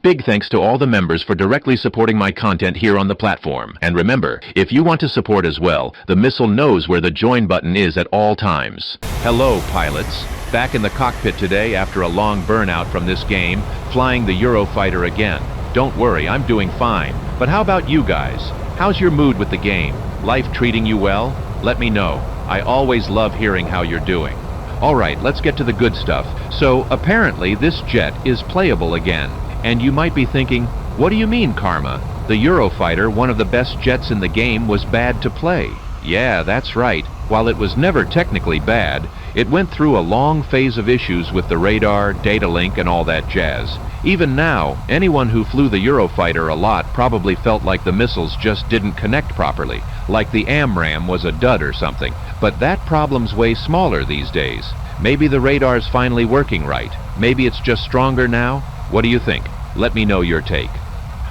Big thanks to all the members for directly supporting my content here on the platform. And remember, if you want to support as well, the missile knows where the join button is at all times. Hello, pilots. Back in the cockpit today after a long burnout from this game, flying the Eurofighter again. Don't worry, I'm doing fine. But how about you guys? How's your mood with the game? Life treating you well? Let me know. I always love hearing how you're doing. Alright, let's get to the good stuff. So, apparently this jet is playable again. And you might be thinking, what do you mean, Karma? The Eurofighter, one of the best jets in the game, was bad to play. Yeah, that's right. While it was never technically bad, it went through a long phase of issues with the radar, data link, and all that jazz. Even now, anyone who flew the Eurofighter a lot probably felt like the missiles just didn't connect properly, like the AMRAAM was a dud or something. But that problem's way smaller these days. Maybe the radar's finally working right. Maybe it's just stronger now. What do you think? Let me know your take.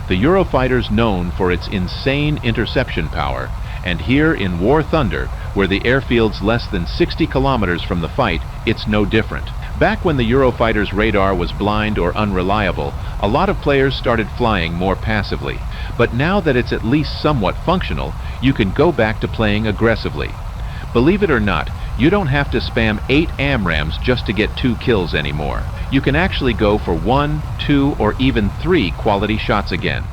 The Eurofighter's known for its insane interception power, and here in War Thunder, where the airfield's less than 60 kilometers from the fight, it's no different. Back when the Eurofighter's radar was blind or unreliable, a lot of players started flying more passively. But now that it's at least somewhat functional, you can go back to playing aggressively. Believe it or not, you don't have to spam 8 AMRAAMs just to get 2 kills anymore. You can actually go for 1, 2, or even 3 quality shots again.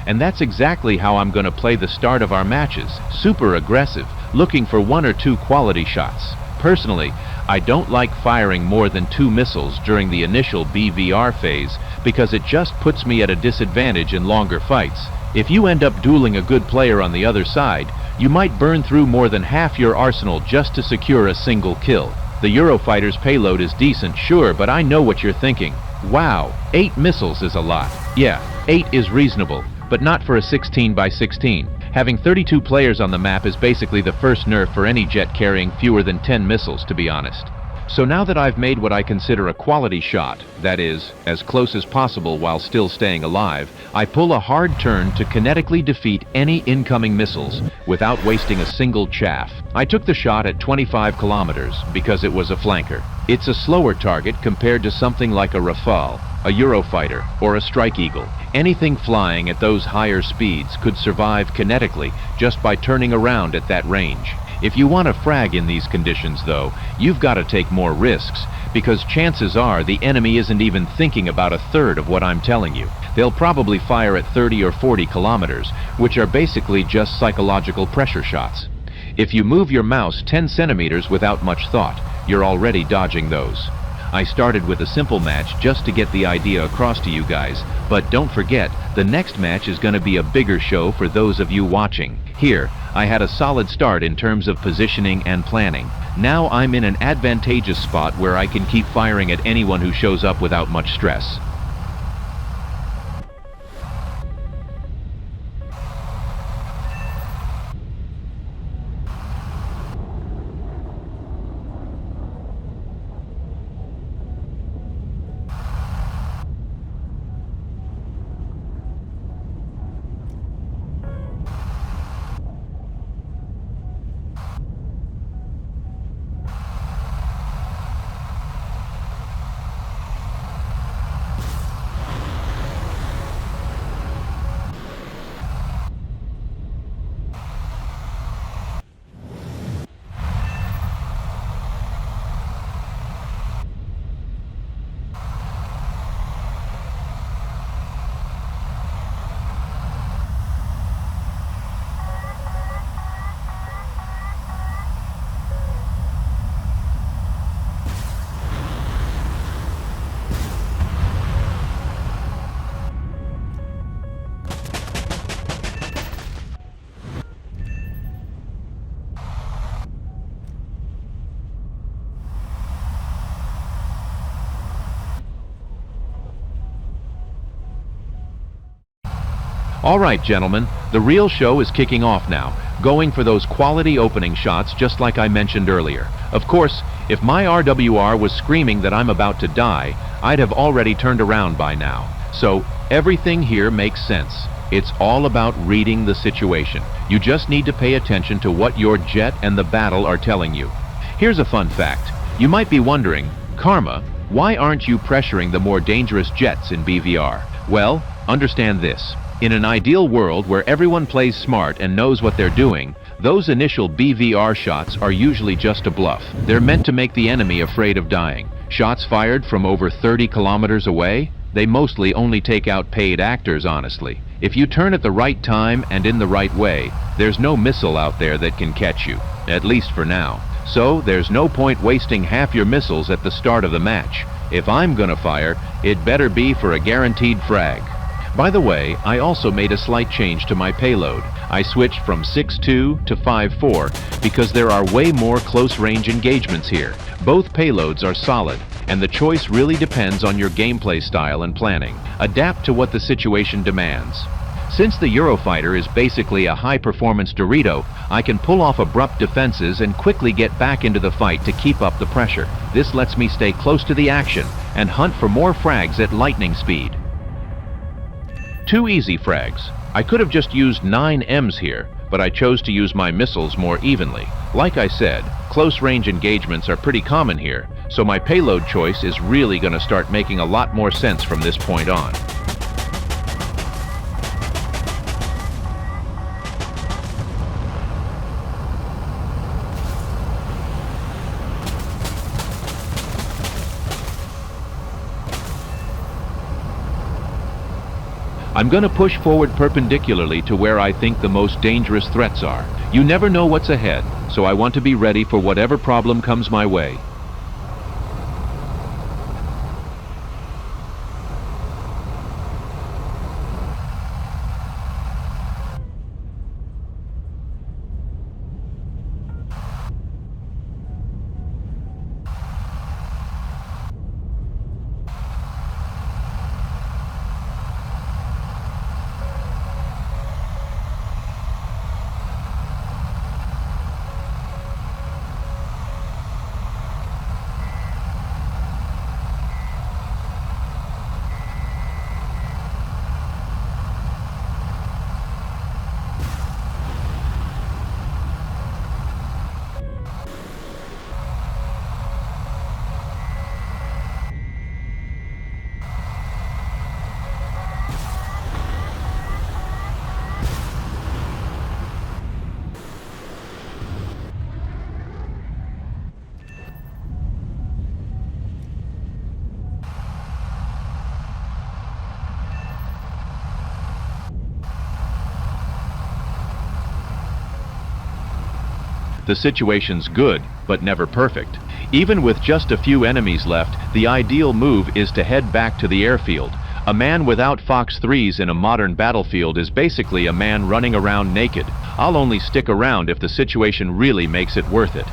And that's exactly how I'm going to play the start of our matches. Super aggressive, looking for 1 or 2 quality shots. Personally, I don't like firing more than 2 missiles during the initial BVR phase because it just puts me at a disadvantage in longer fights. If you end up dueling a good player on the other side, you might burn through more than half your arsenal just to secure a single kill. The Eurofighter's payload is decent, sure, but I know what you're thinking. Wow, 8 missiles is a lot. Yeah, 8 is reasonable, but not for a 16 by 16. Having 32 players on the map is basically the first nerf for any jet carrying fewer than 10 missiles, to be honest. So now that I've made what I consider a quality shot, that is, as close as possible while still staying alive, I pull a hard turn to kinetically defeat any incoming missiles without wasting a single chaff. I took the shot at 25 kilometers because it was a flanker. It's a slower target compared to something like a Rafale, a Eurofighter, or a Strike Eagle. Anything flying at those higher speeds could survive kinetically just by turning around at that range. If you want to frag in these conditions, though, you've got to take more risks, because chances are the enemy isn't even thinking about a third of what I'm telling you. They'll probably fire at 30 or 40 kilometers, which are basically just psychological pressure shots. If you move your mouse 10 centimeters without much thought, you're already dodging those. I started with a simple match just to get the idea across to you guys, but don't forget, the next match is going to be a bigger show for those of you watching. Here, I had a solid start in terms of positioning and planning. Now I'm in an advantageous spot where I can keep firing at anyone who shows up without much stress. Alright gentlemen, the real show is kicking off now, going for those quality opening shots just like I mentioned earlier. Of course, if my RWR was screaming that I'm about to die, I'd have already turned around by now. So everything here makes sense. It's all about reading the situation. You just need to pay attention to what your jet and the battle are telling you. Here's a fun fact. You might be wondering, Karma, why aren't you pressuring the more dangerous jets in BVR? Well, understand this. In an ideal world where everyone plays smart and knows what they're doing, those initial BVR shots are usually just a bluff. They're meant to make the enemy afraid of dying. Shots fired from over 30 kilometers away? They mostly only take out paid actors, honestly. If you turn at the right time and in the right way, there's no missile out there that can catch you, at least for now. So there's no point wasting half your missiles at the start of the match. If I'm gonna fire, it better be for a guaranteed frag. By the way, I also made a slight change to my payload. I switched from 6.2 to 5.4 because there are way more close-range engagements here. Both payloads are solid, and the choice really depends on your gameplay style and planning. Adapt to what the situation demands. Since the Eurofighter is basically a high-performance Dorito, I can pull off abrupt defenses and quickly get back into the fight to keep up the pressure. This lets me stay close to the action and hunt for more frags at lightning speed. 2 easy frags. I could have just used 9 Ms here, but I chose to use my missiles more evenly. Like I said, close-range engagements are pretty common here, so my payload choice is really going to start making a lot more sense from this point on. I'm going to push forward perpendicularly to where I think the most dangerous threats are. You never know what's ahead, so I want to be ready for whatever problem comes my way. The situation's good, but never perfect. Even with just a few enemies left, the ideal move is to head back to the airfield. A man without Fox 3s in a modern battlefield is basically a man running around naked. I'll only stick around if the situation really makes it worth it.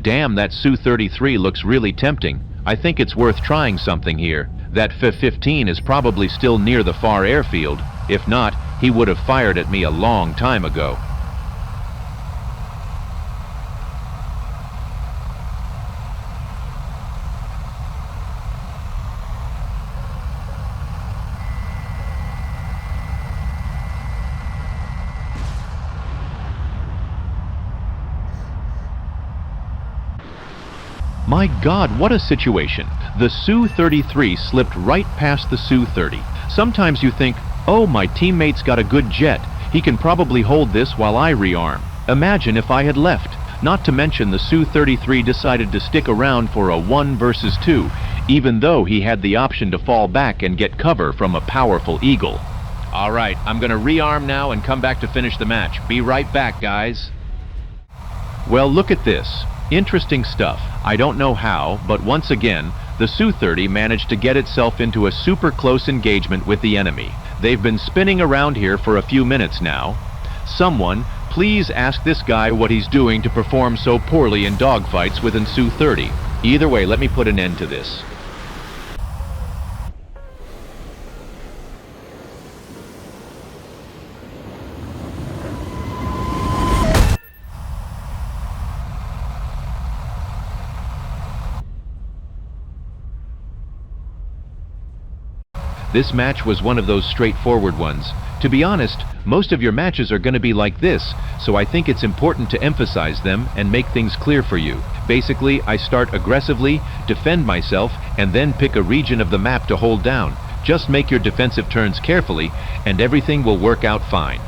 Damn, that Su-33 looks really tempting. I think it's worth trying something here. That F-15 is probably still near the far airfield. If not, he would have fired at me a long time ago. My God, what a situation. The Su-33 slipped right past the Su-30. Sometimes you think, oh, my teammate's got a good jet. He can probably hold this while I rearm. Imagine if I had left. Not to mention the Su-33 decided to stick around for a 1 versus 2, even though he had the option to fall back and get cover from a powerful Eagle. All right, I'm gonna rearm now and come back to finish the match. Be right back, guys. Well, look at this. Interesting stuff. I don't know how, but once again, the Su-30 managed to get itself into a super close engagement with the enemy. They've been spinning around here for a few minutes now. Someone, please ask this guy what he's doing to perform so poorly in dogfights with an Su-30. Either way, let me put an end to this. This match was one of those straightforward ones. To be honest, most of your matches are going to be like this, so I think it's important to emphasize them and make things clear for you. Basically, I start aggressively, defend myself, and then pick a region of the map to hold down. Just make your defensive turns carefully, and everything will work out fine.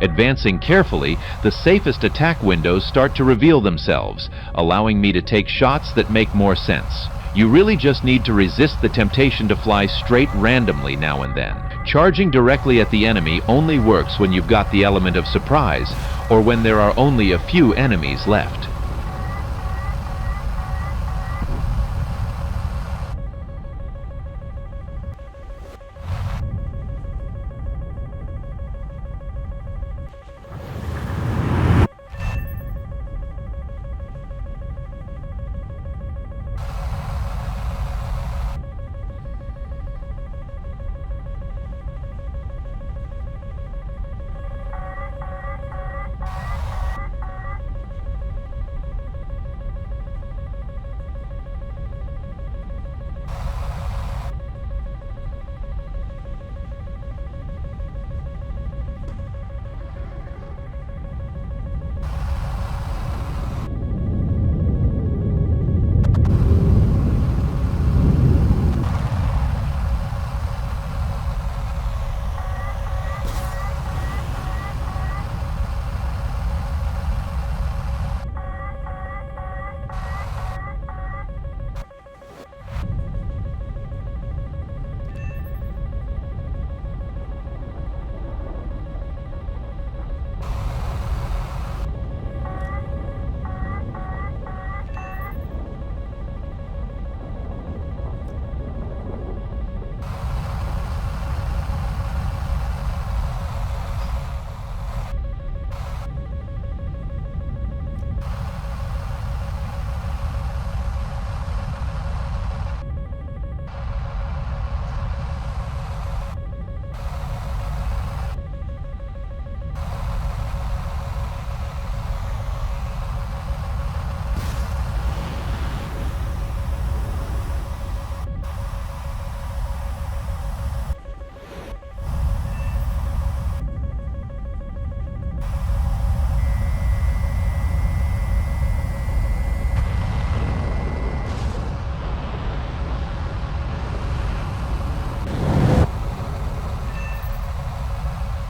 Advancing carefully, the safest attack windows start to reveal themselves, allowing me to take shots that make more sense. You really just need to resist the temptation to fly straight randomly now and then. Charging directly at the enemy only works when you've got the element of surprise, or when there are only a few enemies left.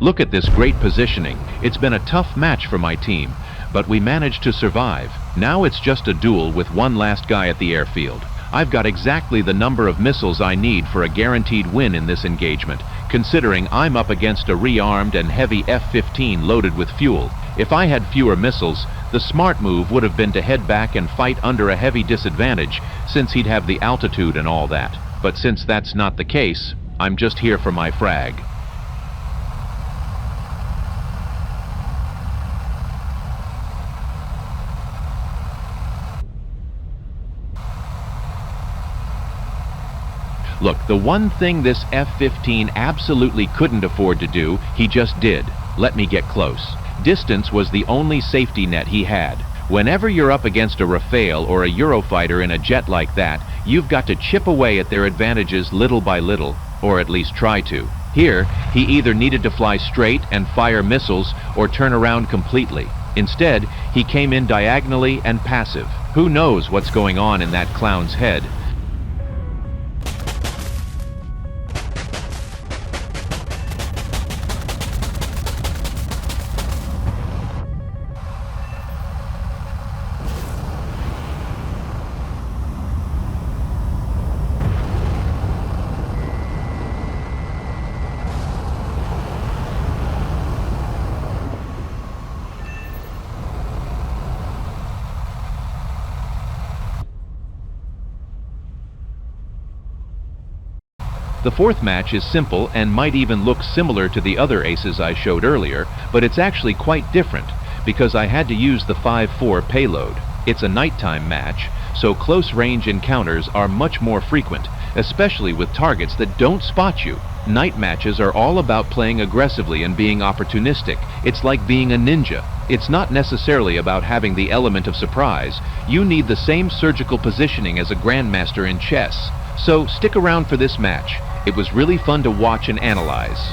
Look at this great positioning. It's been a tough match for my team, but we managed to survive. Now it's just a duel with one last guy at the airfield. I've got exactly the number of missiles I need for a guaranteed win in this engagement, considering I'm up against a rearmed and heavy F-15 loaded with fuel. If I had fewer missiles, the smart move would have been to head back and fight under a heavy disadvantage, since he'd have the altitude and all that. But since that's not the case, I'm just here for my frag. Look, the one thing this F-15 absolutely couldn't afford to do, he just did. Let me get close. Distance was the only safety net he had. Whenever you're up against a Rafale or a Eurofighter in a jet like that, you've got to chip away at their advantages little by little, or at least try to. Here, he either needed to fly straight and fire missiles or turn around completely. Instead, he came in diagonally and passive. Who knows what's going on in that clown's head? The fourth match is simple and might even look similar to the other aces I showed earlier, but it's actually quite different because I had to use the 5-4 payload. It's a nighttime match, so close-range encounters are much more frequent, especially with targets that don't spot you. Night matches are all about playing aggressively and being opportunistic. It's like being a ninja. It's not necessarily about having the element of surprise. You need the same surgical positioning as a grandmaster in chess. So stick around for this match. It was really fun to watch and analyze.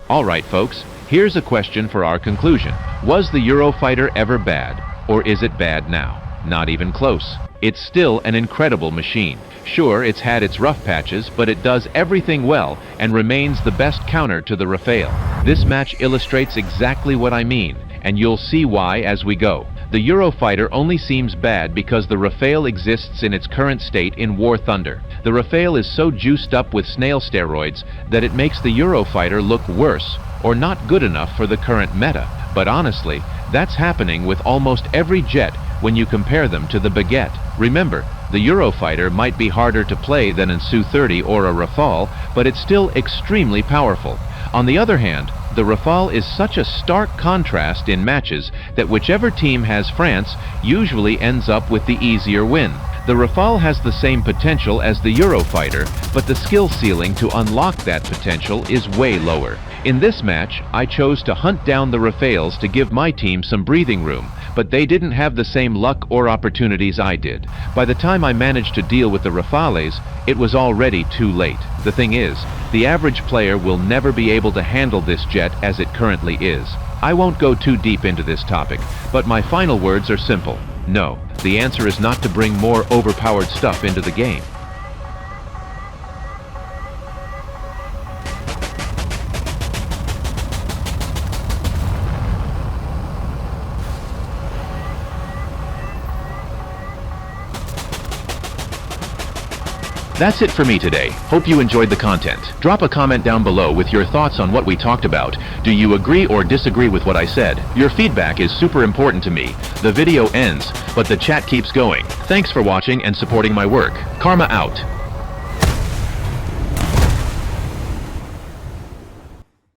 Alright folks, here's a question for our conclusion. Was the Eurofighter ever bad, or is it bad now? Not even close. It's still an incredible machine. Sure, it's had its rough patches, but it does everything well and remains the best counter to the Rafale. This match illustrates exactly what I mean, and you'll see why as we go. The Eurofighter only seems bad because the Rafale exists in its current state in War Thunder. The Rafale is so juiced up with snail steroids that it makes the Eurofighter look worse or not good enough for the current meta. But honestly, that's happening with almost every jet when you compare them to the Baguette. Remember, the Eurofighter might be harder to play than a Su-30 or a Rafale, but it's still extremely powerful. On the other hand, the Rafale is such a stark contrast in matches that whichever team has France usually ends up with the easier win. The Rafale has the same potential as the Eurofighter, but the skill ceiling to unlock that potential is way lower. In this match, I chose to hunt down the Rafales to give my team some breathing room, but they didn't have the same luck or opportunities I did. By the time I managed to deal with the Rafales, it was already too late. The thing is, the average player will never be able to handle this jet as it currently is. I won't go too deep into this topic, but my final words are simple. No, the answer is not to bring more overpowered stuff into the game. That's it for me today. Hope you enjoyed the content. Drop a comment down below with your thoughts on what we talked about. Do you agree or disagree with what I said? Your feedback is super important to me. The video ends, but the chat keeps going. Thanks for watching and supporting my work. Karma out.